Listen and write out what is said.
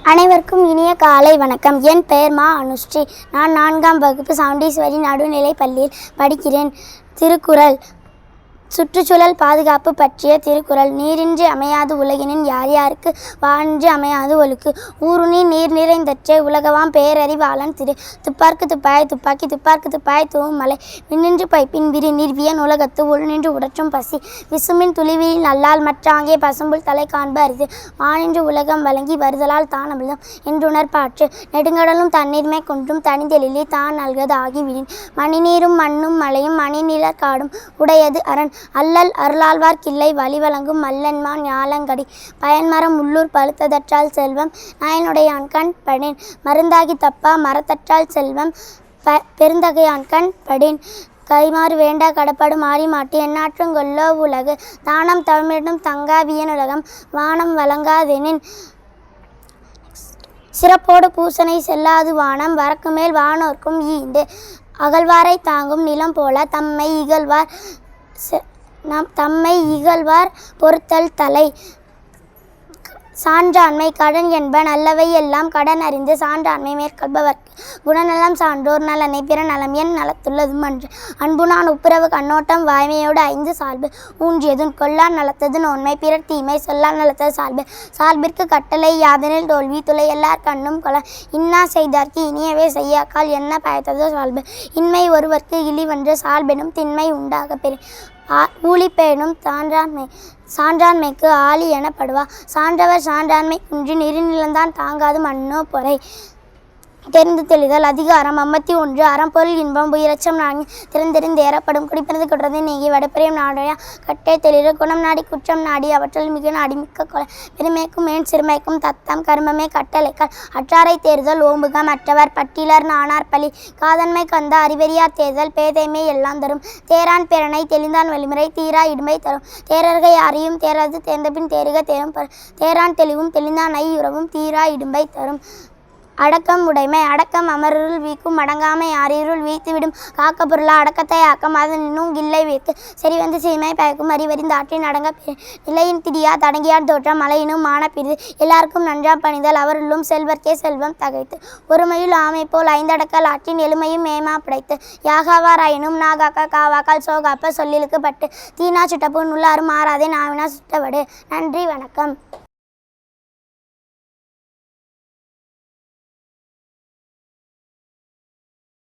அனைவருக்கும் இனிய காலை வணக்கம். என் பெயர் மா அனுஸ்ரீ. நான் 4ஆம் வகுப்பு சவுண்டீஸ்வரி நடுநிலைப் பள்ளியில் படிக்கிறேன். திருக்குறள். சுற்றுச்சூழல் பாதுகாப்பு பற்றிய திருக்குறள். நீரின்றி அமையாது உலகினின் யார் யாருக்கு வானின்றி அமையாது ஒழுக்கு. ஊருணி நீர் நிறைந்தற்றே உலகவாம் பேரறிவாளன் திரு. துப்பார்க்கு துப்பாய் துப்பாக்கி துப்பார்க்கு துப்பாய் தூவும் மலை. விண்ணின்று பைப்பின் விரி நிர்வியன் உலகத்து உள்நின்று உடற்றும் பசி. விசும்பின் துளிவியில் நல்லால் மற்றாங்கே பசும்புல் தலை காண்ப அரிது. வானின்று உலகம் வழங்கி வருதலால் தான் அமிழ்தம் என்றுணர்பாற்று. நெடுங்கடலும் தண்ணீர்மை கொன்றும் தனிந்தெழிலி தான் நல்கது ஆகி விடின். மணிநீரும் மண்ணும் மலையும் மணிநிழற் காடும் உடையது அரண். அல்லல் அருளாழ்வார்க் கில்லை வழிவழங்கும் மல்லன்மான் ஞாலங்கடி. பயன்மரம் உள்ளூர் பழுத்ததற்றால் செல்வம் நயனுடையான்கண் படேன். மருந்தாகி தப்பா மரத்தற்றால் செல்வம் பெருந்தகையான்கண் படேன். கைமாறு வேண்டா கடப்படும் ஆரி மாட்டு எந்நாற்றுங் கொல்லோ உலகு. தானம் தவமிரண்டும் தங்கா வியனுலகம் வானம் வழங்காதெனின். சிறப்போடு பூசனை செல்லாது வானம் வரக்குமேல் வானோர்க்கும் ஈண்டு. அகழ்வாரை தாங்கும் நிலம் போல தம்மை இகழ்வார் பொறுத்தல் தலை. சான்றாண்மை கடன் என்ப நல்லவை எல்லாம் கடன் அறிந்து சான்றாண்மை மேற்கொள்பவர்க்கு குணநலம் சான்றோர் நலனை பிற நலம் என் நலத்துள்ளதும் அன்று. அன்புநான் ஒப்புரவு கண்ணோட்டம் வாய்மையோடு ஐந்து சால்பு ஊன்றியதுன் கொல்லான் நலத்தது நோன்மை பிறர் தீமை சொல்லான் நலத்தது சால்பு. சால்பிற்கு கட்டளை யாதெனில் தோல்வி துளை எல்லார் கண்ணும் கொல. இன்னா செய்தார்க்கு இனியவே செய்யாக்கால் என்ன பயத்ததோ சால்பு. இன்மை ஒருவர்க்கு இழிவென்று சால்பெனும் திண்மை உண்டாக பெறு. ஊழிப்பேணும் சான்றாண்மைக்கு ஆழி எனப்படுவா. சான்றவர் சான்றாண்மை குன்றி நெறிநிலந்தான் தாங்காது மண்ணோ பொறை. தெரிந்து தெளிதல். அதிகாரம் 51. அறம்பொருள் இன்பம் உயிரச்சம் நான்கு திறந்தெறிந்து ஏறப்படும். குடிப்பிறந்து குற்றத்தை நீங்கி வடப்பெரியும் நாடைய கட்டை தெளிறு. குணம் நாடி குற்றம் நாடி அவற்றில் மிக நாடி மிக்க கொலை. பெருமைக்கும் மேன் சிறுமைக்கும் தத்தம் கருமமே கட்டளைக்கால். அற்றாரை தேர்தல் ஓம்புகம் அற்றவர் பட்டிலர் நாணார் பழி. காதன்மை கந்த அறிவெறியார் தேர்தல் பேதைமை எல்லாம் தரும். தேரான் பிறனை தெளிந்தான் வழிமுறை தீரா இடும்பை தரும். தேரர்கை அறியும் தேராது தேர்ந்தபின் தேறுக தேரும் தேரான் தெளிவும் தெளிந்தான் ஐ உறவும் தீரா இடும்பை தரும். அடக்கம் உடைமை. அடக்கம் அமருள் வீக்கும் அடங்காமை ஆறிருள் வீழ்த்துவிடும். காக்க பொருளா அடக்கத்தை ஆக்கம் அதனினும் கில்லை வீர்க்கு. செறிவந்து சீமை பயக்கும் அறிவறிந்து ஆற்றின் அடங்க நிலையின் திடியா தடங்கியான் தோற்றம் மலையினும் மான பிரிது. எல்லாருக்கும் நன்றாம் பணிதல் அவருள்ளும் செல்வர்க்கே செல்வம் தகைத்து. ஒருமையுள் ஆமை போல் ஐந்தடக்கல் ஆற்றின் எழுமையும் மேமா படைத்து. யாகாவார் ஆயினும் நாகாக்க காவாக்கால் சோகாப்ப சொல்லிலுக்கு பட்டு. தீனா சுட்டப்பு நுள்ளாரும் மாறாதே நாவினா சுட்டவடு. நன்றி, வணக்கம்.